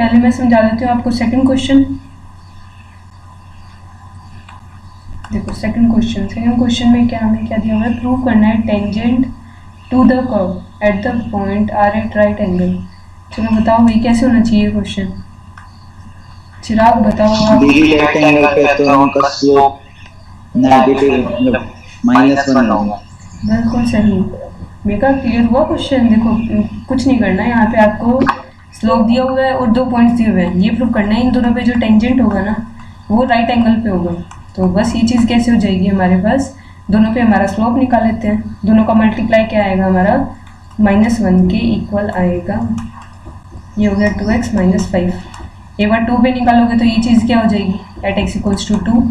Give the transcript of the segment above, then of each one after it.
पहले मैं समझा देती हूँ आपको सेकंड क्वेश्चन। देखो सेकंड क्वेश्चन में क्या हमें क्या दिया हुआ है, प्रूव करना है tangent to the curve at the point are at right angle. चलो बताओ भाई कैसे होना चाहिए क्वेश्चन, चिराग बताओ आप। राइट एंगल पे तो उनका स्लोप नेगेटिव मतलब -1 होगा। बिल्कुल सही, मेरा क्लियर हुआ क्वेश्चन। देखो कुछ नहीं करना है, यहाँ पे आपको स्लोप दिया हुआ है और 2 पॉइंट्स दिए हुए हैं, ये प्रूव करना है इन दोनों पे जो टेंजेंट होगा ना वो राइट एंगल पे होगा। तो बस ये चीज़ कैसे हो जाएगी हमारे पास, दोनों पे हमारा स्लोप निकाल लेते हैं, दोनों का मल्टीप्लाई क्या आएगा हमारा -1 के इक्वल आएगा, ये हो गया 2x - 5। एक बार 2 पे निकालोगे तो ये चीज़ क्या हो जाएगी, एट x = 2,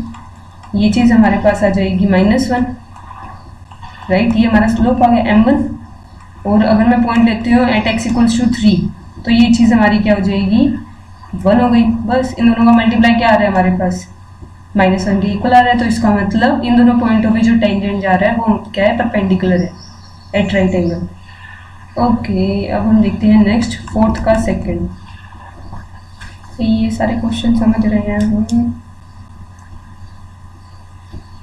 ये चीज़ हमारे पास आ जाएगी -1, राइट। ये हमारा स्लोप आ गया m1। और अगर मैं पॉइंट लेती हूँ एट x = 3 तो ये चीज़ हमारी क्या हो जाएगी 1 हो गई। बस इन दोनों का मल्टीप्लाई क्या आ रहा है हमारे पास -1 के इक्वल आ रहा है, तो इसका मतलब इन दोनों पॉइंटों पे जो टेंजेंट जा रहा है वो क्या है, परपेंडिकुलर है एट राइट एंगल। ओके, अब हम देखते हैं नेक्स्ट फोर्थ का सेकंड। ये सारे क्वेश्चन समझ रहे हैं हम,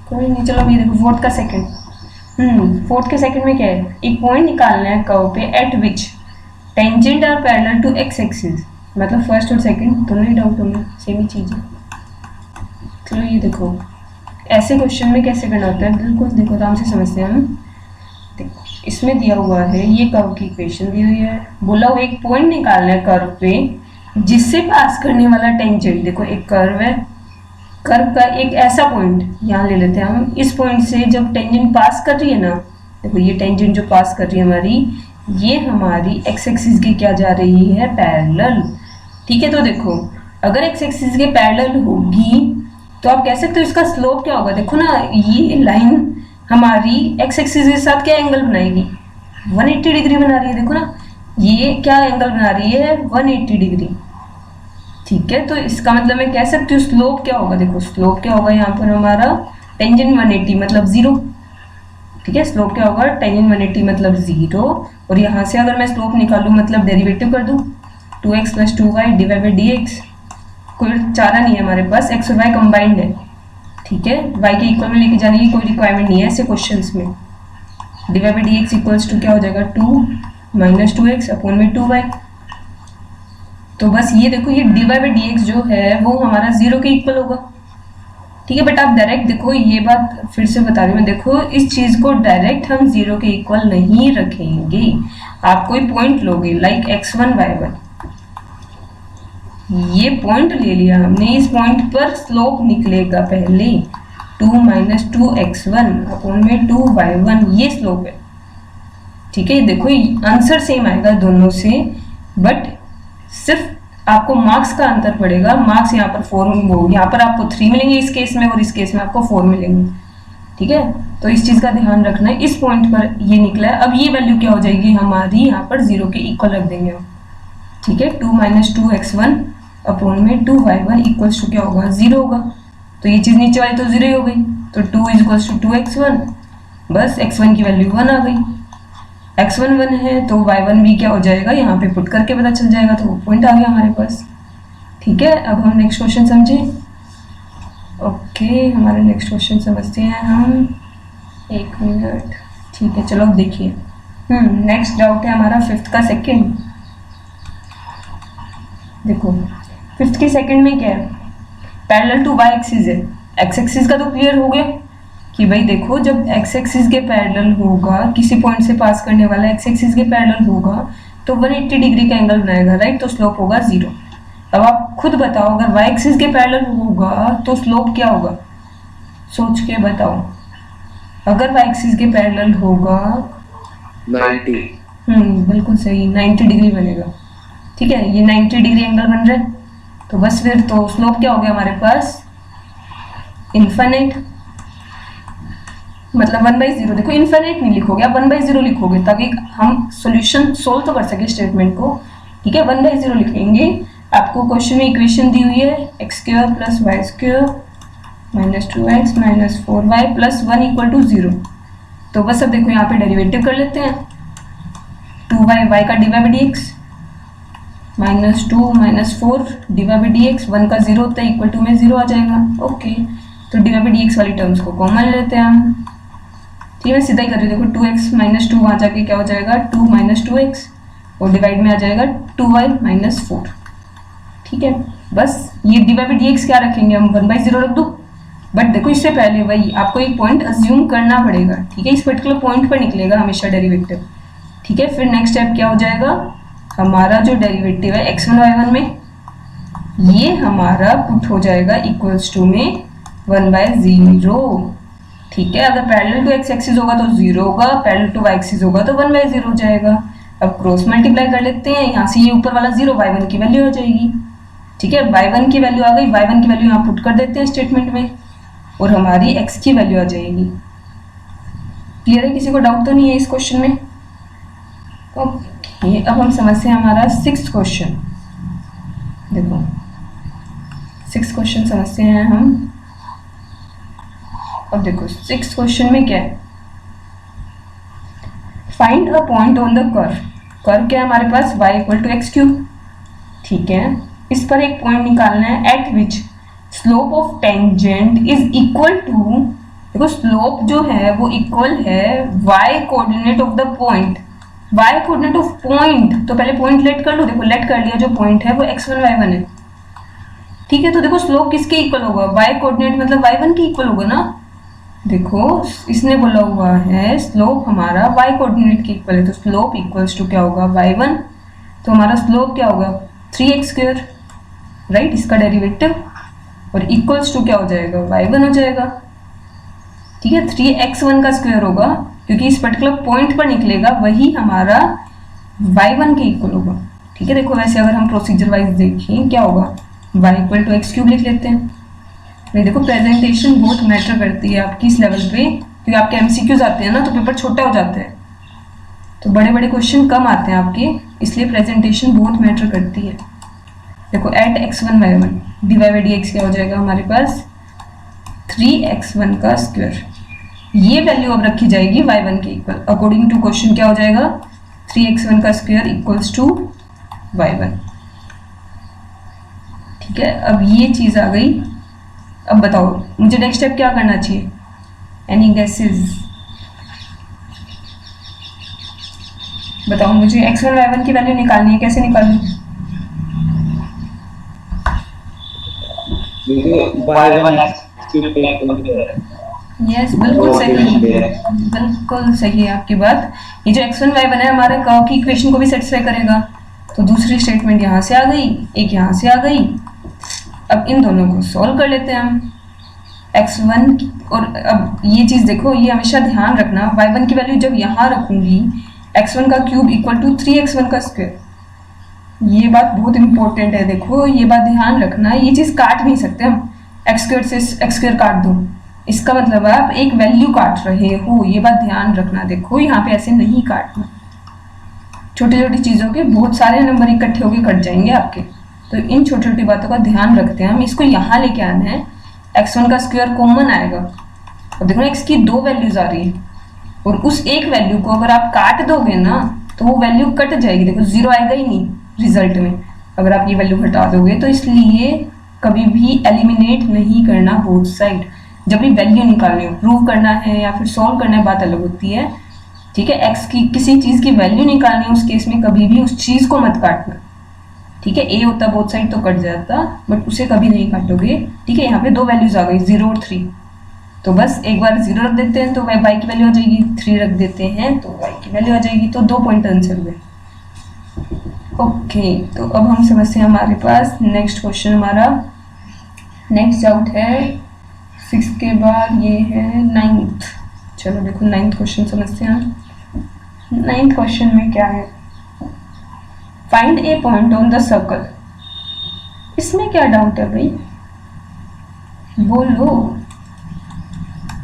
कोई नहीं। चलो ये देखो फोर्थ का सेकंड। फोर्थ के सेकंड में क्या है, एक पॉइंट निकालना है कर्व पे at which tangent are parallel to x axis. मतलब फर्स्ट और सेकंड दोनों ही डाउट होंगे, सेम ही चीज़ है। चलो ये देखो ऐसे क्वेश्चन में कैसे करना होता है, बिल्कुल देखो आराम से समझते हैं हम। देखो इसमें दिया हुआ है ये कर्व की इक्वेशन दी हुई है, बोला हुआ एक पॉइंट निकालना है कर्व पे जिससे पास करने वाला टेंजेंट। देखो एक कर्व है, कर्व का एक ऐसा पॉइंट यहाँ ले लेते हैं हम, इस पॉइंट से जब टेंजेंट पास कर रही है ना, देखो ये टेंजेंट जो पास कर रही है हमारी, ये हमारी x एक्सिस की क्या जा रही है, पैरेलल। ठीक है, तो देखो अगर x एक्सिस के पैरेलल होगी तो आप कह सकते हो इसका स्लोप क्या होगा। देखो ना ये लाइन हमारी x एक्सिस के साथ क्या एंगल बनाएगी, 180 डिग्री बना रही है। देखो ना ये क्या एंगल बना रही है, 180 डिग्री। ठीक है, तो इसका मतलब मैं कह सकती हूँ स्लोप क्या होगा। देखो स्लोप क्या होगा यहाँ पर हमारा टेंजेंट 180 मतलब 0। ठीक है, स्लोप क्या होगा, टेंजेंट 180 मतलब 0। और यहाँ से अगर मैं स्लोप निकालूँ मतलब डेरिवेटिव कर दूँ 2x + 2y / dx। कोई चारा नहीं है हमारे पास, x और y कंबाइंड है। ठीक है, y के इक्वल में लेके जाने की कोई रिक्वायरमेंट नहीं है ऐसे क्वेश्चंस में। dx = क्या हो जाएगा 2 - 2x / 2y। तो बस ये देखो ये dx जो है वो हमारा 0 के इक्वल होगा। ठीक है, बट आप डायरेक्ट देखो, ये बात फिर से बता रही हूँ, देखो इस चीज को डायरेक्ट हम 0 के इक्वल नहीं रखेंगे। आप कोई पॉइंट लोगे लाइक x1 y1, ये पॉइंट ले लिया हमने, इस पॉइंट पर स्लोप निकलेगा पहले 2 - 2x1 / 2y1, ये स्लोप है। ठीक है, देखो आंसर सेम आएगा दोनों से, बट सिर्फ आपको मार्क्स का अंतर पड़ेगा। मार्क्स यहाँ पर 4, यहाँ पर आपको 3 मिलेंगे इस केस में, और इस केस में आपको 4 मिलेंगे। ठीक है, तो इस चीज का ध्यान रखना है। इस पॉइंट पर ये निकला है, अब ये वैल्यू क्या हो जाएगी हमारी, यहाँ पर 0 के इक्वल रख देंगे हम। ठीक है, 2 - 2x1 / 2y1 = क्या होगा, 0 होगा। तो ये चीज नीचे वाली तो 0 ही हो गई, तो 2 = 2x1, बस x1 की वैल्यू 1 आ गई। x1 1 है तो y1 भी क्या हो जाएगा, यहाँ पे पुट करके पता चल जाएगा, तो वो पॉइंट आ गया हमारे पास। ठीक है, अब हम नेक्स्ट क्वेश्चन समझे। ओके, हमारे नेक्स्ट क्वेश्चन समझते हैं हम, 1 मिनट। ठीक है, चलो अब देखिए। नेक्स्ट डाउट है हमारा फिफ्थ का सेकंड। देखो फिफ्थ के सेकंड में क्या है, पैरेलल टू y एक्सिस है। x एक्सिस का तो क्लियर हो गया कि भाई देखो जब x एक्सिस के पैरेलल होगा, किसी पॉइंट से पास करने वाला x एक्सिस के पैरेलल होगा तो 180 डिग्री का एंगल बनाएगा, राइट। तो स्लोप होगा 0। अब आप खुद बताओ अगर y एक्सिस के पैरेलल होगा तो स्लोप क्या होगा, सोच के बताओ। अगर y एक्सिस के पैरेलल होगा 90। बिल्कुल सही, 90 डिग्री बनेगा। ठीक है, ये 90 डिग्री एंगल बन रहा है, तो बस फिर तो स्लोप क्या हो गया हमारे पास, इन्फिनिट। मतलब 1/0। देखो इन्फिनिट नहीं लिखोगे आप, 1/0 लिखोगे ताकि हम सॉल्यूशन सोल्व तो कर सके स्टेटमेंट को। ठीक है, 1/0 लिखेंगे। आपको क्वेश्चन में इक्वेशन दी हुई है x² + y² - 2x - 4y + 1 = 0। तो बस अब देखो यहाँ पे डेरिवेटिव कर लेते हैं, 2y y का dydx -2 -4 divide by d x, 1 का 0 होता है, इक्वल टू में 0 आ जाएगा। ओके, तो डिवाइड बाई डी एक्स वाली टर्म्स को कॉमन लेते हैं हम। ठीक है, मैं सीधा ही कर रही हूँ, देखो 2x - 2 वहाँ जाके क्या हो जाएगा 2 - 2x, और डिवाइड में आ जाएगा 2y - 4। ठीक है, बस ये डिवाइड बाई डी एक्स क्या रखेंगे हम, 1/0 रख दो। बट देखो इससे पहले वही आपको एक पॉइंट अज्यूम करना पड़ेगा। ठीक है, इस पर्टिकुलर पॉइंट पर निकलेगा हमेशा डेरिवेटिव। ठीक है, फिर नेक्स्ट स्टेप क्या हो जाएगा, हमारा जो डेरिवेटिव है x1 y1 में, ये हमारा पुट हो जाएगा इक्वल्स टू में 1/0। ठीक है, अगर पैरेलल टू x एक्सिस होगा तो 0 होगा, पैरेलल टू y एक्सिस होगा तो 1/0 हो जाएगा। अब क्रॉस मल्टीप्लाई कर लेते हैं, यहाँ से ये ऊपर वाला 0 y1 की वैल्यू हो जाएगी। ठीक है, y1 की वैल्यू आ गई, y1 की वैल्यू यहाँ पुट कर देते हैं स्टेटमेंट में, और हमारी x की वैल्यू आ जाएगी। क्लियर है, किसी को डाउट तो नहीं है इस क्वेश्चन में? ओके, अब हम समझते हैं हमारा 6th क्वेश्चन। देखो 6th क्वेश्चन समझते हैं हम। अब देखो 6th क्वेश्चन में क्या है, find a point on the curve. Curve क्या है हमारे पास, y = x3। ठीक है, इस पर एक पॉइंट निकालना है at which slope of tangent is equal to, देखो स्लोप जो है वो इक्वल है y coordinate of the point. y coordinate of point, तो पहले पॉइंट लेट कर लो, देखो लेट कर लिया, जो पॉइंट है वो x1 y1 है। ठीक है, तो देखो स्लोप किसके इक्वल होगा, y कोऑर्डिनेट मतलब y1 के इक्वल होगा ना। देखो इसने बोला हुआ है स्लोप हमारा y कोऑर्डिनेट के इक्वल है, तो स्लोप इक्वल्स टू क्या होगा y1, तो हमारा स्लोप क्या होगा 3x², राइट, इसका डेरिवेटिव, और इक्वल्स टू क्या हो जाएगा y1 हो जाएगा। ठीक है, 3x1 का स्क्वायर होगा, क्योंकि इस पर्टिकुलर पॉइंट पर निकलेगा वही हमारा y1 के इक्वल होगा। ठीक है, देखो वैसे अगर हम प्रोसीजर वाइज देखें क्या होगा, y = x³ लिख लेते हैं। नहीं देखो प्रेजेंटेशन बहुत मैटर करती है आपकी इस लेवल पे, क्योंकि आपके एमसीक्यूज आते हैं ना तो पेपर छोटा हो जाता है, तो बड़े बड़े क्वेश्चन कम आते हैं आपके, इसलिए प्रेजेंटेशन बहुत मैटर करती है। देखो eight x1 y1 divide by dx क्या हो जाएगा हमारे पास 3x1 का स्क्वायर, ये वैल्यू अब रखी जाएगी y1 के इक्वल। अकॉर्डिंग टू क्वेश्चन क्या हो जाएगा 3x1 का स्क्वायर इक्वल्स टू y1। ठीक है, अब ये चीज आ गई। अब बताओ मुझे नेक्स्ट स्टेप क्या करना चाहिए, एनी गेसेस? बताओ मुझे x1 y1 की वैल्यू निकालनी है, कैसे निकालूं? यस बिल्कुल सही, बिल्कुल सही है आपकी बात। ये जो x1 y1 है हमारे कर्व की इक्वेशन को भी सेटिस्फाई करेगा, तो दूसरी स्टेटमेंट यहाँ से आ गई, एक यहाँ से आ गई। अब इन दोनों को सॉल्व कर लेते हैं हम x1 और अब ये चीज़ देखो, ये हमेशा ध्यान रखना y1 की वैल्यू जब यहाँ रखूंगी x1 का क्यूब इक्वल टू 3x1 का स्क्वायर, ये बात बहुत इंपॉर्टेंट है। देखो ये बात ध्यान रखना, ये चीज़ काट नहीं सकते हम, x² से x² काट दो, इसका मतलब है आप एक वैल्यू काट रहे हो, ये बात ध्यान रखना। देखो यहाँ पे ऐसे नहीं काटना, छोटी छोटी चीज़ों के बहुत सारे नंबर इकट्ठे होके कट जाएंगे आपके, तो इन छोटी छोटी बातों का ध्यान रखते हैं हम। इसको यहाँ लेके आना है, x1 का स्क्वायर कॉमन आएगा, और देखो x की 2 वैल्यूज आ रही है, और उस एक वैल्यू को अगर आप काट दोगे ना तो वो वैल्यू कट जाएगी, देखो 0 आएगा ही नहीं रिजल्ट में अगर आप ये वैल्यू हटा दोगे। तो इसलिए कभी भी एलिमिनेट नहीं करना बोथ साइड, जब भी वैल्यू निकालनी हो, प्रूव करना है या फिर सॉल्व करना है बात अलग होती है। ठीक है, x की किसी चीज़ की वैल्यू निकालनी है, उस केस में कभी भी उस चीज़ को मत काटना। ठीक है, ए होता बोथ साइड तो कट जाता, बट उसे कभी नहीं काटोगे। ठीक है, यहाँ पे 2 वैल्यूज आ गई 0 और 3, तो बस एक बार 0 रख देते हैं तो y की वैल्यू आ जाएगी, 3 रख देते हैं तो y की वैल्यू आ जाएगी, तो 2 पॉइंट आंसर हुए। ओके, तो अब हम समझते हैं हमारे पास नेक्स्ट क्वेश्चन। हमारा नेक्स्ट डाउट है 6 के बाद ये है 9th। चलो देखो 9th क्वेश्चन समझते हैं हम। 9th क्वेश्चन में क्या है, find A point on the circle. इसमें क्या डाउट है भाई, बोलो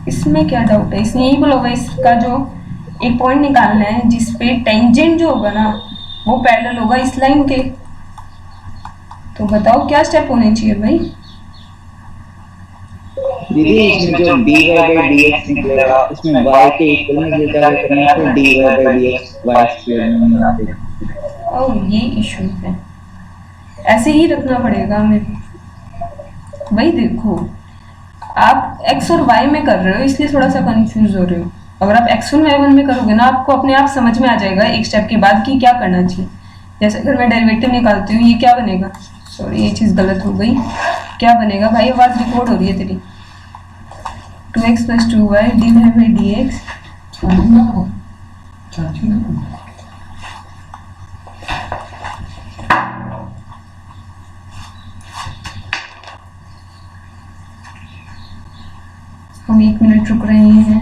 इसमें क्या डाउट है? इसने यही बोला होगा इसका जो एक पॉइंट निकालना है जिसपे टेंजेंट जो होगा ना वो पैरेलल होगा इस लाइन के, तो बताओ क्या स्टेप होने चाहिए भाई? दीदी इसमें जो dy/dx निकलेगा उसमें y के इक्वल में लेकर करना है, तो dy/dx y² में आते हैं। और ये इशू है, ऐसे ही रखना पड़ेगा हमें। वही देखो, आप x और y में कर रहे हो इसलिए थोड़ा सा कंफ्यूज हो रहे हो। अगर आप x1 y1 में करोगे ना, आपको अपने आप समझ में आ जाएगा एक स्टेप के बाद कि क्या करना चाहिए। जैसे अगर मैं डेरिवेटिव निकालती हूँ, ये क्या बनेगा, सॉरी ये चीज़ गलत हो गई, क्या बनेगा भाई, आवाज़ रिकॉर्ड हो रही है तेरी। 2x + 2y dydx हम 1 मिनट रुक रहे हैं।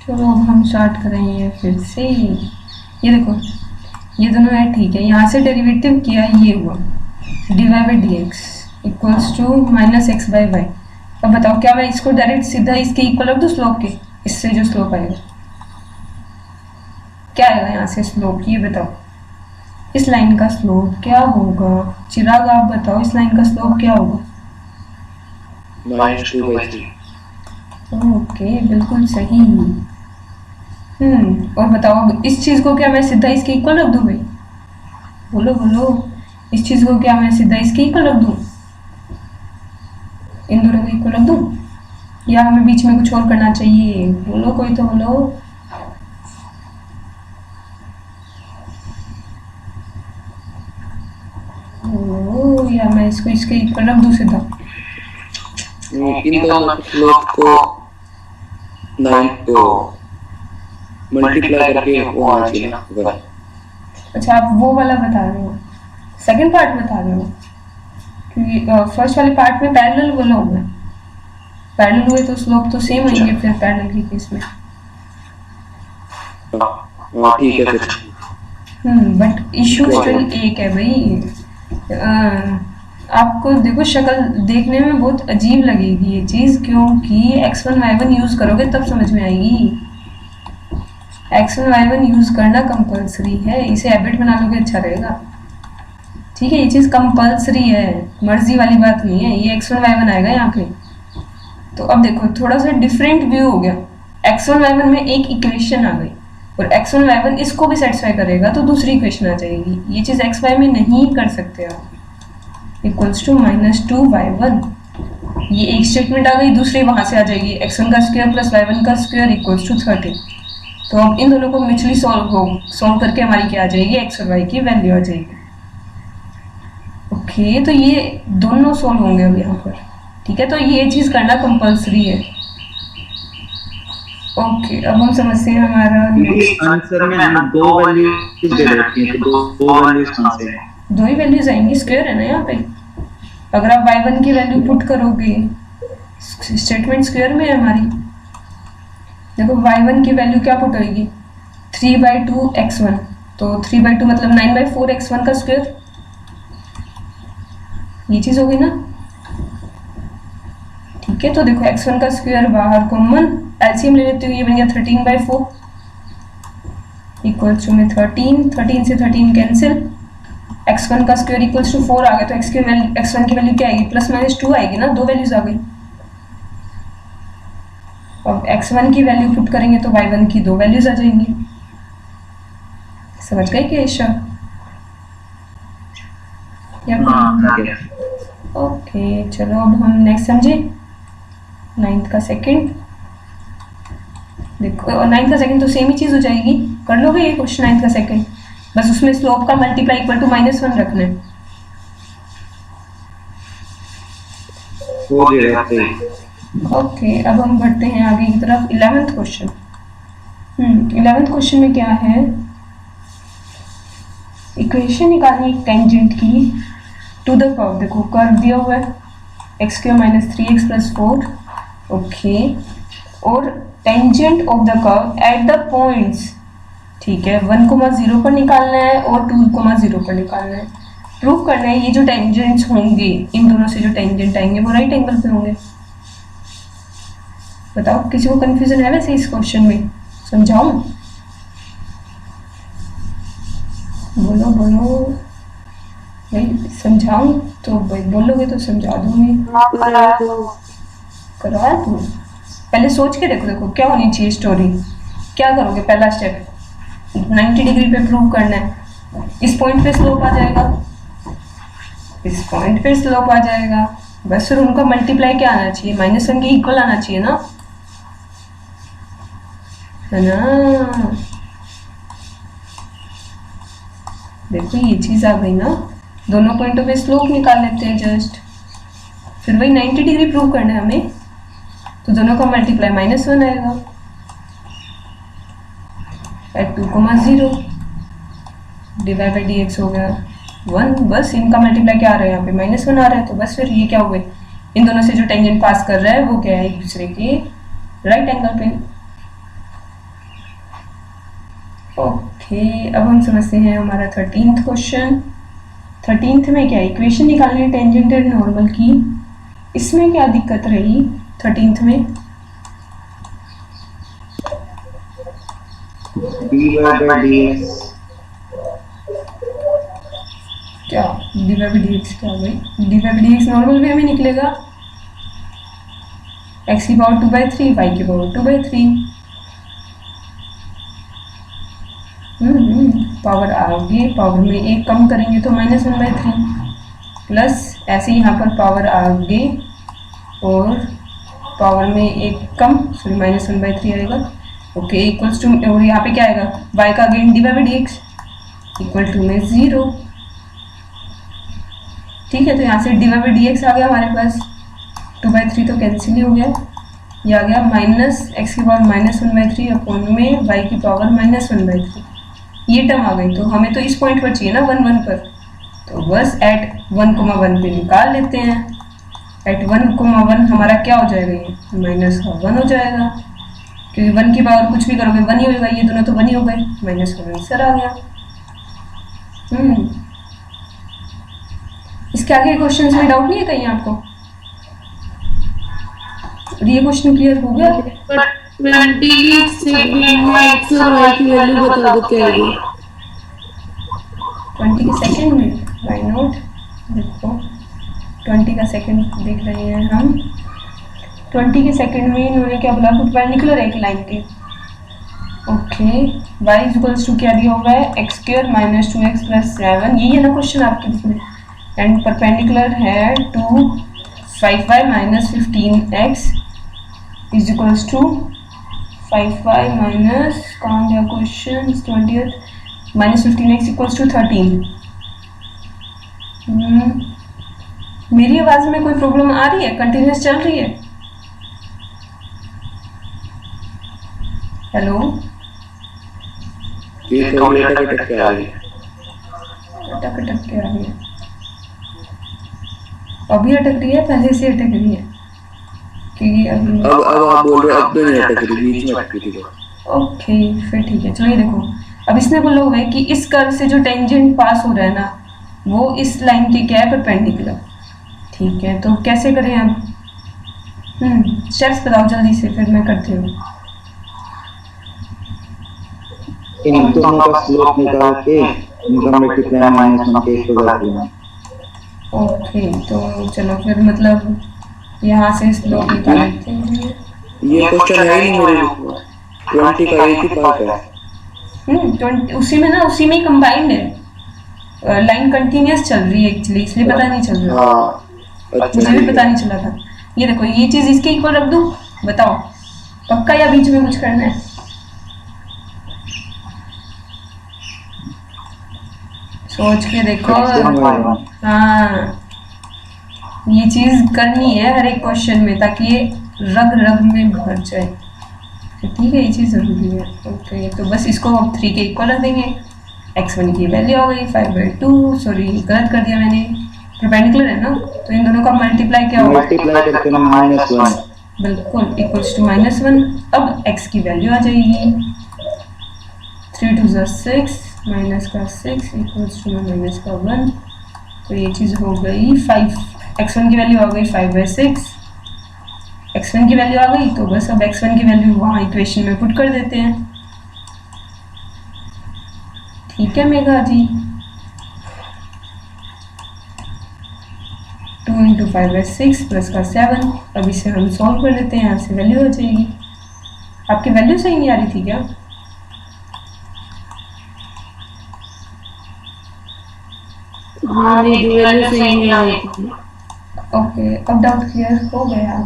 चलो अब हम स्टार्ट कर रहे हैं फिर से। ये देखो, ये दोनों है ठीक है, यहाँ से डेरिवेटिव किया, ये हुआ dy/dx = -x/y। अब बताओ क्या मैं इसको डायरेक्ट सीधा इसके इक्वल रख दूँ स्लोप के, इससे जो स्लोप आएगा क्या आएगा यहाँ से स्लोप, ये बताओ इस लाइन का स्लोप क्या होगा। चिराग आप बताओ इस लाइन का स्लोप क्या होगा। -2/3। ओके बिल्कुल सही। और बताओ इस चीज को क्या मैं सीधा इसके इक्वल रख दूं भाई, बोलो बोलो, इस चीज को क्या मैं सीधा इसके इक्वल रख दूं, इन दोनों को इक्वल रख दूं, या हमें बीच में कुछ और करना चाहिए, बोलो कोई तो बोलो। ओ या मैं इसको इसके इक्वल रख दूं सीधा। इन दोनों स्लोप को 9 को मल्टीप्लाई करके वो आना चाहिए ना ऊपर। अच्छा आप वो वाला बता रहे हो, सेकंड पार्ट बता रहे हो, क्योंकि फर्स्ट वाले पार्ट में पैरेलल बोला होगा, पैरेलल हुए तो स्लोप तो सेम होंगे फिर पैरेलल के केस में। हाँ ठीक है फिर। बट इशू स्टिल एक है भाई। आपको देखो शक्ल देखने में बहुत अजीब लगेगी ये चीज़, क्योंकि x1 y1 यूज़ करोगे तब समझ में आएगी। x1 y1 यूज़ करना कंपलसरी है, इसे हैबिट बना लोगे अच्छा रहेगा। ठीक है, ये चीज़ कंपलसरी है, मर्जी वाली बात नहीं है, ये x1 y1 आएगा यहाँ पे। तो अब देखो थोड़ा सा डिफरेंट व्यू हो गया, x1 y1 में एक इक्वेशन आ गई और x1 y1 इसको भी सेटिस्फाई करेगा तो दूसरी इक्वेशन आ जाएगी। ये चीज़ x y में नहीं कर सकते आप। = -2y1, ये एक स्टेटमेंट आ गई, दूसरी वहां से आ जाएगी x1 का स्क्वायर + y1 का स्क्वायर = 13। तो अब इन दोनों को म्यूचुअली सॉल्व करके हमारी क्या आ जाएगी, x और y की वैल्यू आ जाएगी। ओके तो ये दोनों सॉल्व होंगे अब यहाँ पर। ठीक है, तो ये चीज़ करना कंपलसरी है। ओके अब हम समझते हैं हमारा नेक्स्ट आंसर में हमें 2 वैल्यूज दे रखी हैं, तो 2 वैल्यूज कहाँ से हैं? 2 ही वैल्यूज आएंगी, स्क्वायर है ना यहाँ पे। अगर आप y1 की वैल्यू पुट करोगे, स्टेटमेंट स्क्वायर में है हमारी, देखो y1 की वैल्यू क्या पुट होगी, 3/2 x1, तो 3/2 मतलब 9/4 x1 का स्क्वायर, ये चीज़ होगी ना। ठीक है, तो देखो x1 का स्क्वायर बाहर कॉमन, एलसीएम ले लेते हो, ये बन गया 13/4 = में 13 से 13 कैंसिल, x1 का स्क्वायर = 4 आ गया, तो x1 की वैल्यू क्या आएगी, +-2 आएगी ना, 2 वैल्यूज आ गई। अब x1 की वैल्यू पुट करेंगे तो y1 की 2 वैल्यूज आ जाएंगी। समझ गए क्या ईशा? ओके चलो अब हम नेक्स्ट समझे 9th का सेकंड। देखो 9th का सेकंड तो सेम ही चीज़ हो जाएगी, कर लोगे ये क्वेश्चन 9th का सेकंड, बस उसमें स्लोप का मल्टीप्लाई = -1 रखना है। ओके अब हम बढ़ते हैं आगे की तरफ। 11th question. 11th क्वेश्चन में क्या है, इक्वेशन निकालनी है टेंजेंट की टू द कर्व। देखो कर्व दिया हुआ है x² - 3x + 4। ओके, और tangent of the curve at the points, ठीक है, 1,0 पर निकालना है और 2,0 पर निकालना है। प्रूव करना है ये जो टेंजेंट्स होंगे, इन दोनों से जो टेंजेंट आएंगे वो राइट एंगल पे होंगे। बताओ किसी को कंफ्यूजन है वैसे इस क्वेश्चन में, समझाऊं? बोलो बोलो भाई, समझाऊं तो भाई बोलोगे तो समझा दूंगी। करा दूं? पहले सोच के देखो, देखो क्या होनी चाहिए स्टोरी। क्या करोगे? पहला स्टेप 90 डिग्री पे प्रूव करना है। इस पॉइंट पे स्लोप आ जाएगा, इस पॉइंट पे स्लोप आ जाएगा, बस फिर उनका मल्टीप्लाई क्या आना चाहिए? -1 के इक्वल आना चाहिए ना, है ना? देखो ये चीज आ गई ना, दोनों पॉइंटों पे स्लोप निकाल लेते हैं जस्ट, फिर वही 90 डिग्री प्रूव करना है हमें, तो दोनों का मल्टीप्लाई -1 आएगा एट 2,0 डिवाइड बाई dx हो गया 1। बस इनका मल्टीप्लाई क्या आ रहा है यहाँ पे? -1 आ रहा है, तो बस फिर ये क्या हुए? इन दोनों से जो टेंजेंट पास कर रहा है वो क्या है? एक दूसरे के राइट एंगल पे। ओके, अब हम समझते हैं हमारा 13th क्वेश्चन। 13th में क्या इक्वेशन निकालनी है टेंजेंट एंड नॉर्मल की। इसमें क्या दिक्कत रही 13th में? dy/dx क्या dy/dx क्या हो गई? dy/dx नॉर्मल वे में निकलेगा, x की पावर 2/3 y की पावर 2/3। पावर आगे, पावर में एक कम करेंगे तो -1/3 प्लस ऐसे यहाँ पर पावर आगे और पावर में एक कम, सॉरी -1/3 आएगा। ओके, इक्वल्स टू, और यहाँ पे क्या आएगा? y का अगेन dy/dx इक्वल टू में 0। ठीक है, तो यहाँ से dy/dx आ गया हमारे पास, 2/3 तो कैंसिल ही हो गया, ये आ गया -x की पावर -1/3 अपॉन में y की पावर -1/3। ये टर्म आ गई, तो हमें तो इस पॉइंट पर चाहिए ना 1, 1 पर, तो बस एट 1,1 पे निकाल लेते हैं। एट 1,1 हमारा क्या हो जाएगा? ये -1 हो जाएगा, क्योंकि 1 की पावर कुछ भी करोगे 1 ही होगा, ये दोनों तो 1 ही हो गए, -1 आंसर आ गया। इसके आगे क्वेश्चंस में डाउट नहीं है कहीं आपको? ये क्वेश्चन क्लियर हो गया? 20 x और y की वैल्यू बता दो क्या है? 20 के सेकंड में, व्हाई नॉट? देखो 20 का सेकंड देख रहे हैं हम। 20 के सेकंड में इन्होंने क्या बोला? परपेंडिकुलर है एक लाइन के। ओके, y इक्वल्स टू क्या दिया होगा है? x² - 2x + 7, यही है ना क्वेश्चन आपके इसमें, एंड परपेंडिकुलर है to 5y - 15x is equals to 5y minus, कहाँ गया question? 20th -15x equals to 13। मेरी आवाज में कोई प्रॉब्लम आ रही है? कंटिन्यूस चल रही है? हेलो, ये थोड़ी अटक के आ रही है। अटक अटक के आ रही है? अभी अटक रही है, पहले से अटक रही है? क्योंकि अभी अब आप बोल रहे हो अब तो नहीं अटक रही, बीच में अटकी थी। ओके, फिर ठीक है। चलिए देखो, अब इसने बोला हुआ है कि इस कर्व से जो टेंजेंट पास हो रहा है ना, वो इस लाइन के क्या है? परपेंडिकुलर। ठीक है, तो कैसे करें अब? स्टेप्स बताओ जल्दी से, फिर मैं करती हूँ। इन दोनों का स्लोप निकाल के इनका मल्टीप्लाई -1 के इक्वल कर देना। ओके, तो चलो फिर मतलब यहाँ से स्लोप निकाल लेते हैं। ये क्वेश्चन है ही नहीं मेरे बुक में, 20 का एक ही पार्ट है। 20 उसी में ना, उसी में ही कंबाइंड है। लाइन कंटिन्यूअस चल रही है एक्चुअली, इसलिए पता नहीं चल रहा। हाँ, अच्छा मुझे भी पता नहीं चला था। ये देखो, ये चीज इसके इक्वल रख दूं, बताओ पक्का या बीच में कुछ करना है? सोच के देखो। हाँ, ये चीज करनी है हर एक क्वेश्चन में, ताकि ये रग रग में भर जाए। ठीक है, ये चीज जरूरी है। ओके, तो बस इसको अब 3 के इक्वल रख देंगे। x1 की वैल्यू आ गई 5/2, सॉरी गलत कर दिया मैंने, परपेंडिकुलर है ना, तो इन दोनों का मल्टीप्लाई क्या होगा? मल्टीप्लाई करके -1 बिल्कुल, इक्वल्स टू -1। अब x की वैल्यू आ जाएगी 3 × 2 = 6, माइनस का 6 इक्वल्स टू माइनस का 1, तो ये चीज़ हो गई 5। x1 की वैल्यू आ गई 5/6, x1 की वैल्यू आ गई, तो बस अब x1 की वैल्यू वहाँ इक्वेशन में पुट कर देते हैं। ठीक है मेघा जी? इंटू 5/6 प्लस का 7। अब इसे हम सॉल्व कर लेते हैं, यहाँ से वैल्यू हो जाएगी। आपकी वैल्यू सही नहीं आ रही थी क्या? हाँ नहीं वैल्यू सही नहीं आ रही थी। ओके, अब डाउट क्लियर हो गया।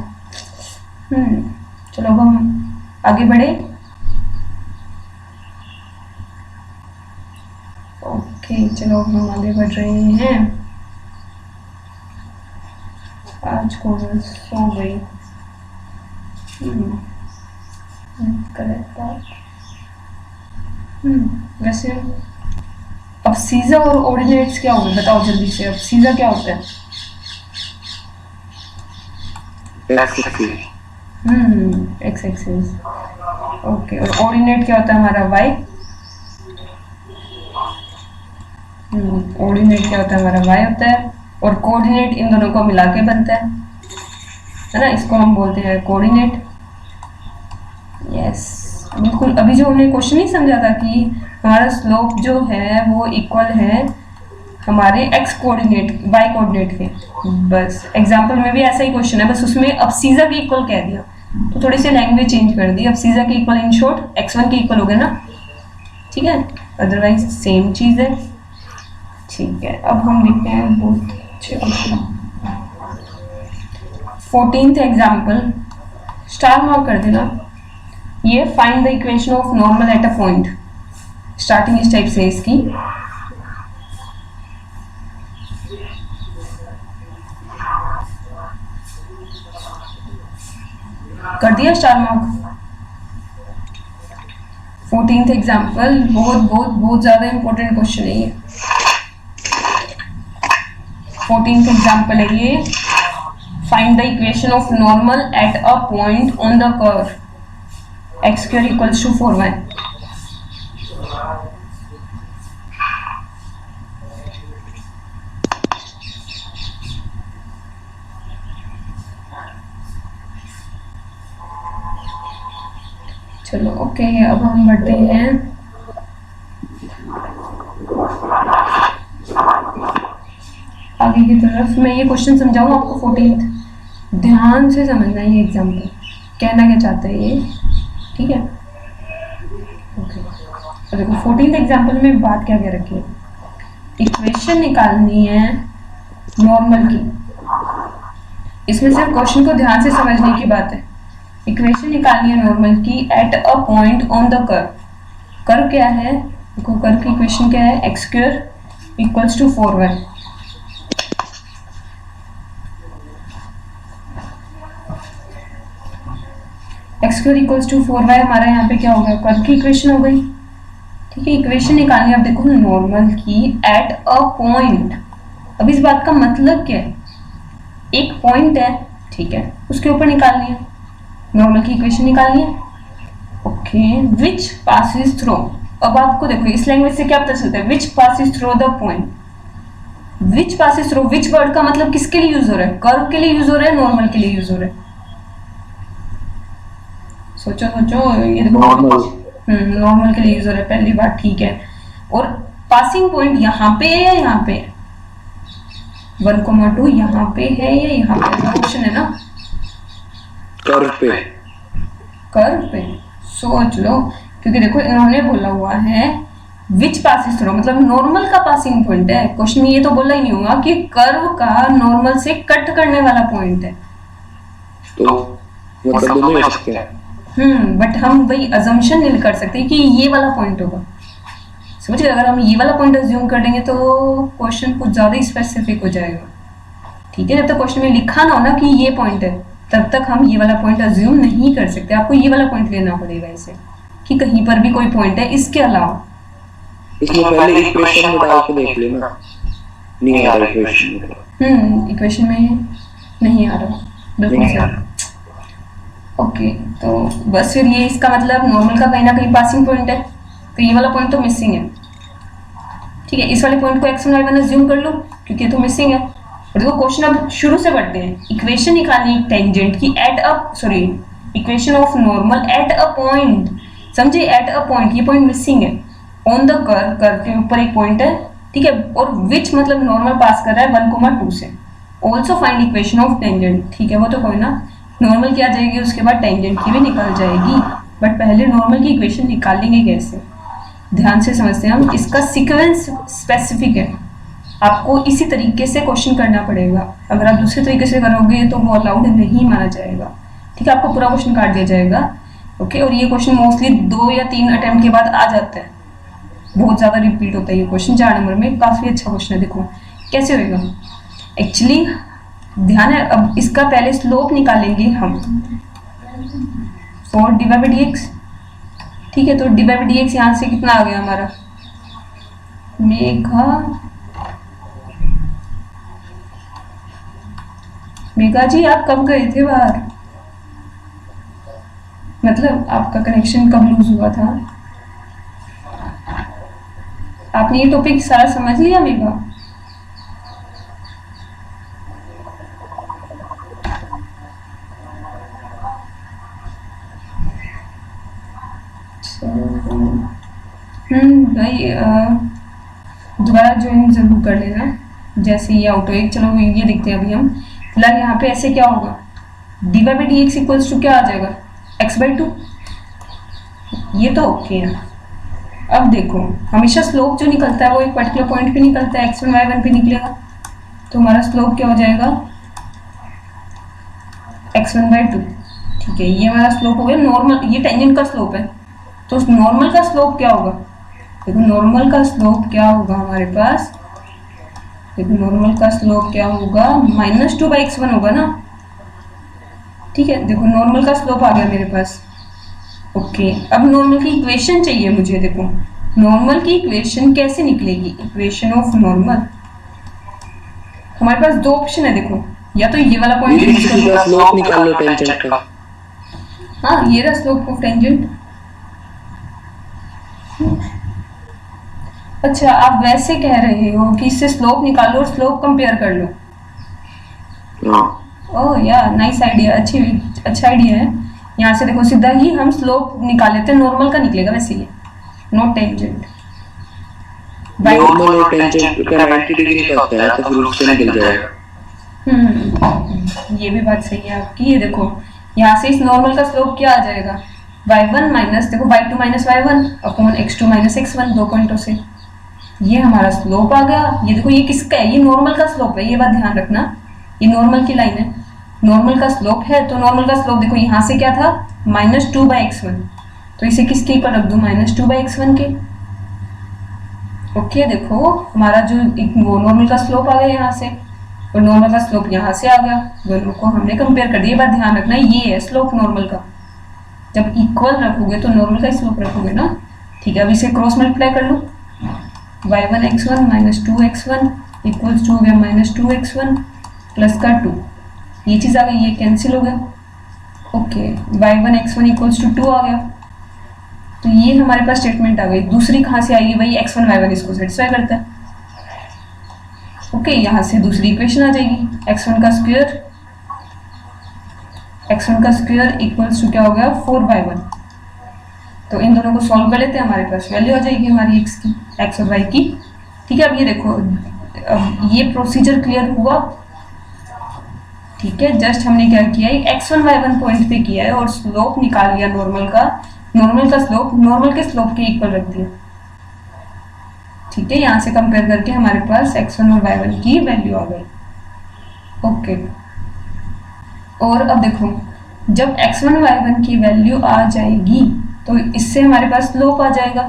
चलो अब हम आगे बढ़े। ओके चलो अब हम आगे बढ़ रहे हैं। आज को मैं सो गई। करेक्ट बात। वैसे अब सीजा और ऑर्डिनेट्स क्या होंगे बताओ जल्दी से। अब सीजा क्या होता है? X axis. ओके, और ऑर्डिनेट क्या होता है हमारा? वाई। ऑर्डिनेट क्या होता है हमारा? वाई होता है। और कोऑर्डिनेट इन दोनों को मिला के बनता है ना, इसको हम बोलते हैं कोऑर्डिनेट। यस बिल्कुल। अभी जो हमने क्वेश्चन नहीं समझा था कि हमारा स्लोप जो है वो इक्वल है हमारे एक्स कोऑर्डिनेट वाई कोऑर्डिनेट के, बस एग्जांपल में भी ऐसा ही क्वेश्चन है, बस उसमें अब सीजा के इक्वल कह दिया तो थोड़ी सी लैंग्वेज चेंज कर दी। अब सीजा के इक्वल इन शॉर्ट x1 के इक्वल हो गया ना, ठीक है, अदरवाइज सेम चीज है। ठीक है, अब हम देखते हैं बहुत अच्छे question. 14th example, star mark कर देना। ये find the equation of normal at a point, starting इस टाइप से इसकी। कर दिया स्टार मार्क। 14th एग्जाम्पल बहुत ज्यादा इंपॉर्टेंट क्वेश्चन है ये। 14th एग्जाम्पल है ये, find the equation of normal at a point on the curve x² equals to 4y। चलो ओके, अब हम बढ़ते हैं आगे की तरफ। मैं ये क्वेश्चन समझाऊँ आपको 14th, ध्यान से समझना ये एग्जाम्पल कहना क्या चाहता है ये, ठीक है। ओके तो देखो 14th एग्जाम्पल में बात क्या कह रखी है, इक्वेशन निकालनी है नॉर्मल की। इसमें सिर्फ क्वेश्चन को ध्यान से समझने की बात है। इक्वेशन निकालनी है नॉर्मल की eight a point on the curve. Curve क्या है देखो, कर्व की इक्वेशन क्या है, x² equals to 4y। x² equals to 4y हमारा यहाँ पे क्या हो गया, कर्व की इक्वेशन हो गई, ठीक है। इक्वेशन निकालनी है अब देखो नॉर्मल की एट अ पॉइंट। अब इस बात का मतलब क्या है, एक पॉइंट है, ठीक है, उसके ऊपर निकालनी है नॉर्मल की इक्वेशन निकालनी है। Okay, which passes through. अब आपको देखो इस लैंग्वेज से क्या पता चलता है, which passes through the point. Which passes through, which word का मतलब किसके लिए यूज हो रहा है, कर्व के लिए यूज हो रहा है, नॉर्मल के लिए यूज हो रहा है। सोचो सोचो, ये देखो नॉर्मल के लिए यूज हो रहा है, पहली बात, ठीक है। और पासिंग पॉइंट यहाँ पे है या यहाँ पे, 1,2 यहाँ पे है या यहाँ पे, ऑप्शन है ना, कर्व पे। कर्व पे सोच लो, क्योंकि देखो इन्होंने बोला हुआ है विच पासिस थ्रू, मतलब नॉर्मल का पासिंग पॉइंट है। क्वेश्चन में ये तो बोला ही नहीं होगा कि कर्व का नॉर्मल से कट करने वाला पॉइंट है, तो मतलब दोनों हो सकते हैं। बट हम वही अजम्पशन नहीं कर सकते कि ये वाला पॉइंट होगा। समझिए, अगर हम ये वाला पॉइंट अज्यूम कर देंगे तो क्वेश्चन कुछ ज्यादा स्पेसिफिक हो जाएगा, ठीक है। जब तक क्वेश्चन में लिखा ना हो ना कि ये पॉइंट है, तब तक हम ये वाला पॉइंट अज्यूम नहीं कर सकते। आपको ये वाला पॉइंट लेना पड़ेगा इसे, कि कहीं पर भी कोई पॉइंट है इसके अलावा। इसमें पहले इक्वेशन में डाल के देख लेना, नहीं आ रहा इक्वेशन में। इक्वेशन में नहीं आ रहा, बिल्कुल सही। ओके, तो बस फिर ये इसका मतलब नॉर्मल का कहीं ना कहीं पासिंग पॉइंट है, तो ये वाला पॉइंट तो मिसिंग है, ठीक है। इस वाले पॉइंट को x1 y1 अज्यूम कर लो क्योंकि ये तो मिसिंग है। और देखो क्वेश्चन अब शुरू से पढ़ते हैं। इक्वेशन निकालनी टेंजेंट की at a, sorry, equation of normal at a point, समझे, एट अ पॉइंट, ये पॉइंट मिसिंग है। ऑन द कर्व, कर्व के ऊपर एक पॉइंट है, ठीक है। और विच मतलब नॉर्मल पास कर रहा है 1,2 से, also find equation of tangent, ठीक है वो तो कोई ना, नॉर्मल की आ जाएगी उसके बाद टेंजेंट की भी निकल जाएगी, बट पहले नॉर्मल की इक्वेशन निकालेंगे कैसे, ध्यान से समझते हैं हम। इसका सीक्वेंस स्पेसिफिक है, आपको इसी तरीके से क्वेश्चन करना पड़ेगा, अगर आप दूसरे तरीके से करोगे तो वो अलाउड नहीं माना जाएगा, ठीक है, आपको पूरा क्वेश्चन काट दिया जाएगा। ओके, और ये क्वेश्चन मोस्टली 2 या 3 अटेम्प्ट के बाद आ जाता है, बहुत ज़्यादा रिपीट होता है ये क्वेश्चन 4 नंबर में, काफ़ी अच्छा क्वेश्चन है। देखो कैसे होएगा, एक्चुअली ध्यान है, अब इसका पहले स्लोप निकालेंगे हम, और डी बाई डी एक्स, ठीक है, तो डी बाई डी एक्स यहाँ से कितना आ गया हमारा, मेघा जी आप कब गए थे बाहर, मतलब आपका कनेक्शन कब लूज हुआ था, आपने ये टॉपिक सारा समझ लिया मेघा? भाई दोबारा ज्वाइन जरूर कर लेना, जैसे ये आउट हो, चलो ये देखते हैं अभी हम। फिलहाल यहाँ पे ऐसे क्या होगा, d by d x equals to क्या आ जाएगा, एक्स बाई 2, ये तो ओके है। अब देखो हमेशा स्लोप जो निकलता है वो एक पर्टिकुलर पॉइंट पे निकलता है, x1 y1 पे निकलेगा, तो हमारा स्लोप क्या हो जाएगा, x1 बाई 2, ठीक है, ये हमारा स्लोप हो गया नॉर्मल, ये टेंजेंट का स्लोप है, तो नॉर्मल का स्लोप क्या होगा, देखो नॉर्मल का स्लोप क्या होगा हमारे पास, देखो नॉर्मल का स्लोप क्या होगा, -2 बाई x1 होगा ना, ठीक है, देखो नॉर्मल का स्लोप आ गया मेरे पास। ओके, अब नॉर्मल की इक्वेशन चाहिए मुझे, देखो नॉर्मल की इक्वेशन कैसे निकलेगी, इक्वेशन ऑफ नॉर्मल, हमारे पास 2 ऑप्शन है, देखो या तो ये वाला पॉइंट स्लोप निकाल लो टेंजेंट का, हाँ ये रहा स्लोप ऑफ टेंजेंट। अच्छा आप वैसे कह रहे हो कि इससे स्लोप निकालो और स्लोप कंपेयर कर लो, ओह या नाइस आइडिया, अच्छा आइडिया है। यहाँ से देखो सीधा ही हम स्लोप निकाल लेते हैं, नॉर्मल का निकलेगा वैसे ये, नॉट टेंजेंट, नॉर्मल और टेंजेंट का 90 डिग्री का होता है, तो फिर उससे निकल जाएगा। ये भी बात सही है आपकी, ये देखो यहाँ से इस नॉर्मल का स्लोप क्या आ जाएगा, y1 माइनस देखो y2 minus y1 upon x2 minus x1, 2 पॉइंटों से ये हमारा स्लोप आ गया। ये देखो ये किसका है, ये नॉर्मल का स्लोप है, ये बात ध्यान रखना, ये नॉर्मल की लाइन है, नॉर्मल का स्लोप है, तो नॉर्मल का स्लोप देखो यहाँ से क्या था, -2 बाई x1, तो इसे किसके इक्वल रख दूँ, -2 बाई x1 के। ओके, देखो हमारा जो वो नॉर्मल का स्लोप आ गया यहाँ से, और नॉर्मल का स्लोप यहाँ से आ गया, दोनों को हमने कंपेयर कर दिया। बात ध्यान रखना ये है स्लोप नॉर्मल का, जब इक्वल रखोगे तो नॉर्मल का स्लोप रखोगे ना, ठीक है। अब इसे क्रॉस मल्टीप्लाई कर लो, y1 x1 minus 2x1 equals to हो गया -2x1 प्लस का 2, ये चीज़ आ गई, ये कैंसिल हो गया। Okay, y1 x1 equals to 2 आ गया, तो ये हमारे पास स्टेटमेंट आ गई। दूसरी कहाँ से आएगी भाई, x1 y1 इसको सेटिस्फाई करता है। ओके, यहाँ से दूसरी इक्वेशन आ जाएगी, x1 का स्क्वायर इक्वल्स टू क्या हो गया 4y1। तो इन दोनों को सॉल्व कर लेते हैं, हमारे पास वैल्यू आ जाएगी हमारी x और y की, ठीक है। अब ये देखो, अब ये प्रोसीजर क्लियर हुआ, ठीक है। जस्ट हमने क्या किया है, x1 y1 पॉइंट पे किया है और स्लोप निकाल लिया नॉर्मल का स्लोप नॉर्मल के स्लोप के इक्वल रख दिया, ठीक है। यहाँ से कंपेयर करके हमारे पास x1 और y1 की वैल्यू आ गई। ओके, और अब देखो जब x1 y1 की वैल्यू आ जाएगी तो इससे हमारे पास स्लोप आ जाएगा,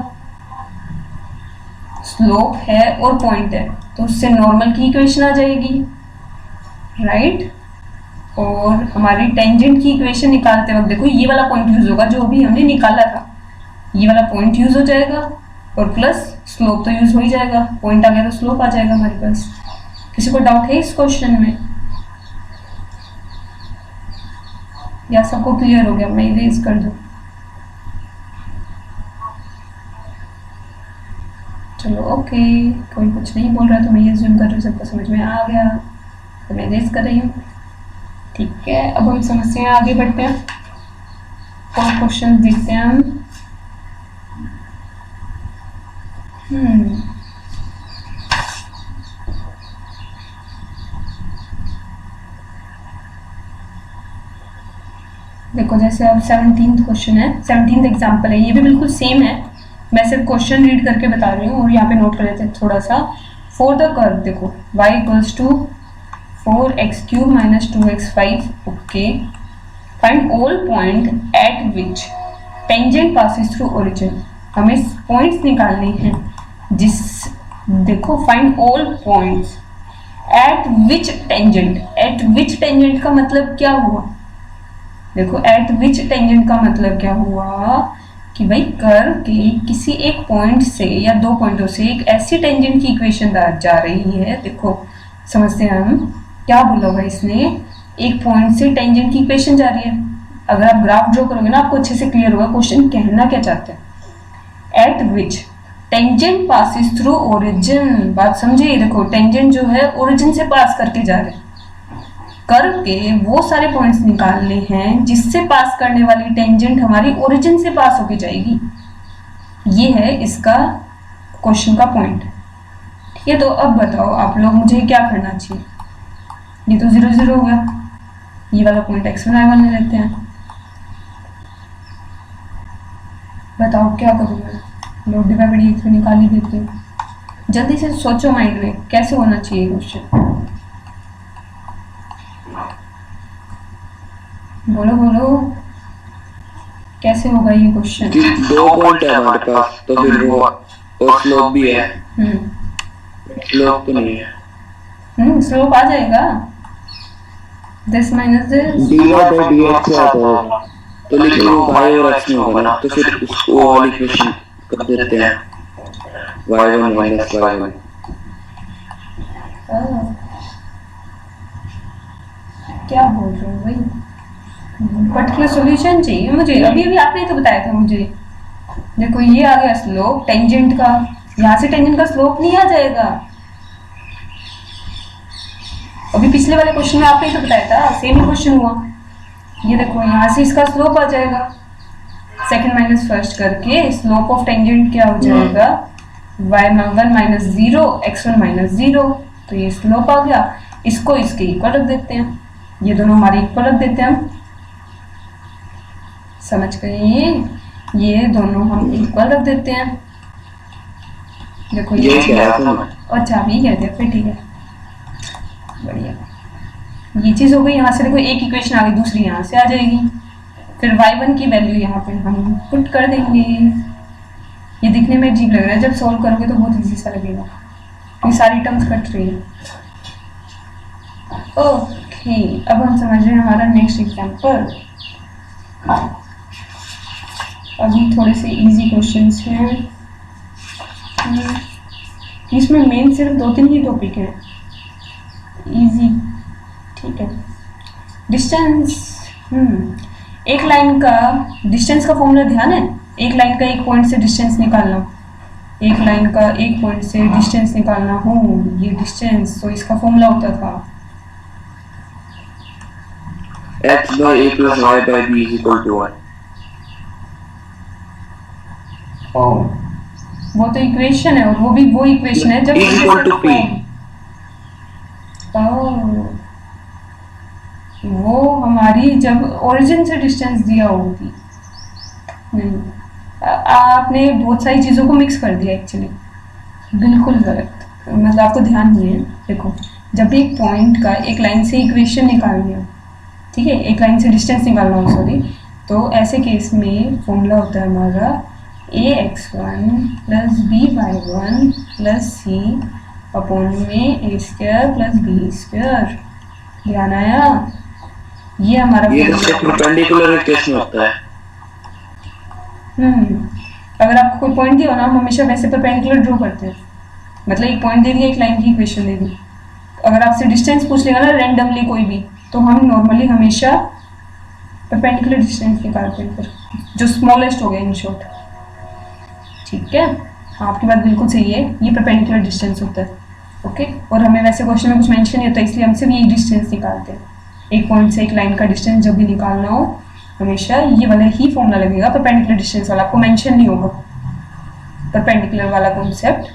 स्लोप है और पॉइंट है, तो उससे नॉर्मल की इक्वेशन आ जाएगी, राइट। और हमारी टेंजेंट की इक्वेशन निकालते वक्त देखो ये वाला पॉइंट यूज होगा जो अभी हमने निकाला था, ये वाला पॉइंट यूज हो जाएगा और प्लस स्लोप तो यूज हो ही जाएगा, पॉइंट आ गया तो स्लोप आ जाएगा हमारे पास। किसी को डाउट है इस क्वेश्चन में, या सबको क्लियर हो गया, मैं इरेज कर दूं। चलो ओके, कोई कुछ नहीं बोल रहा तो मैं ये ज़ूम कर रही हूँ, सबको समझ में आ गया तो मैं इरेज कर रही हूँ, ठीक है। अब हम समझते हैं, आगे बढ़ते हैं और क्वेश्चन देखते हैं हम। देखो जैसे अब 17th क्वेश्चन है, 17th एग्जाम्पल है, ये भी बिल्कुल सेम है, मैं सिर्फ क्वेश्चन रीड करके बता रही हूँ और यहाँ पे नोट कर लेते हैं थोड़ा सा। फॉर द कर्व देखो y equals to 4x³ minus 2x5, okay. Find all point at which tangent passes through origin, हमें पॉइंट्स निकालने हैं जिस, देखो find all points at which tangent, at which tangent का मतलब क्या हुआ, देखो एट विच टेंजेंट का मतलब क्या हुआ कि भाई कर्व के किसी एक पॉइंट से या दो पॉइंटों से एक ऐसी टेंजेंट की इक्वेशन जा रही है। देखो समझते हैं हम, क्या बोला होगा इसने, एक पॉइंट से टेंजेंट की इक्वेशन जा रही है। अगर आप ग्राफ ड्रॉ करोगे ना आपको अच्छे से क्लियर होगा क्वेश्चन कहना क्या चाहते हैं। Eight which tangent passes through origin, बात समझिए, देखो टेंजेंट जो है ओरिजिन से पास करके जा रहे हैं, कर्व के वो सारे पॉइंट्स निकालने हैं जिससे पास करने वाली टेंजेंट हमारी ओरिजिन से पास होके जाएगी। ये है इसका क्वेश्चन का पॉइंट, ठीक है। तो अब बताओ आप लोग मुझे क्या करना चाहिए, ये तो 0 0 हो गया, ये वाला पॉइंट x1 y1 ले लेते हैं। बताओ क्या करूँ मैं, लोग डिवाइड x निकाल ही देते हैं। जल्दी से सोचो माइंड में कैसे होना चाहिए क्वेश्चन, बोलो बोलो कैसे होगा ये क्वेश्चन। दो पॉइंट है हमारे पास तो फिर वो और स्लोप भी है, स्लोप तो नहीं है। स्लोप आ जाएगा, this minus this, dy by dx से आता है तो लेकिन वो y और x में होगा ना, तो फिर उसको वाली इक्वेशन कर देते हैं y1 minus y1। क्या बोल रहे हो भाई, पर्टिकुलर सॉल्यूशन चाहिए मुझे। अभी अभी आपने तो बताया था मुझे, देखो ये आ गया स्लोप टेंजेंट का, यहाँ से टेंजेंट का स्लोप नहीं आ जाएगा। अभी पिछले वाले क्वेश्चन में आपने तो बताया था, सेम ही क्वेश्चन हुआ। ये देखो यहाँ से इसका स्लोप आ जाएगा, सेकंड माइनस फर्स्ट करके स्लोप ऑफ टेंजेंट क्या हो जाएगा, y1 माइनस 0 x1 माइनस 0, तो ये स्लोप आ गया। इसको इसके इक्वल रख देते हैं, ये दोनों हमारे इक्वल रख देते हैं हम, समझ गए, ये दोनों हम इक्वल रख देते हैं। देखो ये अच्छा अभी कहते हैं, फिर ठीक है, बढ़िया, ये चीज हो गई। यहाँ से देखो एक इक्वेशन आ गई, दूसरी यहाँ से आ जाएगी, फिर y1 की वैल्यू यहाँ पे हम पुट कर देंगे। ये दिखने में अजीब लग रहा है, जब सॉल्व करोगे तो बहुत इजी सा लगेगा, क्योंकि सारी टर्म्स कट रही है। ओके, अब हम समझ रहे हैं हमारा नेक्स्ट एग्जाम्पल। अभी थोड़े से इजी क्वेश्चंस हैं, इसमें मेन सिर्फ 2-3 ही टॉपिक हैं, इजी, ठीक है। डिस्टेंस, एक लाइन का डिस्टेंस का फॉर्मूला ध्यान है, एक लाइन का एक पॉइंट से डिस्टेंस निकालना, एक लाइन का एक पॉइंट से डिस्टेंस निकालना हो, ये डिस्टेंस, तो इसका फॉर्मूला होता था x by a plus y by b is equal to 1। वो तो इक्वेशन है, और वो भी वो इक्वेशन है जब is equal to p। वो हमारी जब ओरिजिन से डिस्टेंस दिया होगी, नहीं, आपने बहुत सारी चीज़ों को मिक्स कर दिया एक्चुअली, बिल्कुल गलत, मतलब आपको ध्यान नहीं है। देखो जब भी एक पॉइंट का एक लाइन से इक्वेशन निकालनी हो, ठीक है, एक लाइन से डिस्टेंस निकालना हो, सॉरी, तो ऐसे केस में फॉर्मूला होता है हमारा ax1 plus by1 plus c upon में a square plus b square. ध्यान आया, ये हमारा ये परपेंडिकुलर केस में होता है। अगर आपको कोई पॉइंट दिया हो ना, हम हमेशा वैसे परपेंडिकुलर ड्रॉ करते हैं, मतलब एक पॉइंट दे दिया, एक लाइन की इक्वेशन दे दी, अगर आपसे डिस्टेंस पूछ लेगा ना रैंडमली कोई भी, तो हम नॉर्मली हमेशा परपेंडिकुलर डिस्टेंस निकालते हैं, फिर जो स्मॉलेस्ट हो गया इन शॉर्ट, ठीक है। हाँ आपकी बात बिल्कुल सही है, ये परपेंडिकुलर डिस्टेंस होता है, ओके। और हमें वैसे क्वेश्चन में कुछ मेंशन नहीं होता, इसलिए हम सिर्फ ये डिस्टेंस निकालते हैं, एक पॉइंट से एक लाइन का डिस्टेंस जब भी निकालना हो हमेशा ये वाला ही फॉर्मूला लगेगा, परपेंडिकुलर डिस्टेंस वाला, आपको मेंशन नहीं होगा परपेंडिकुलर वाला कॉन्सेप्ट।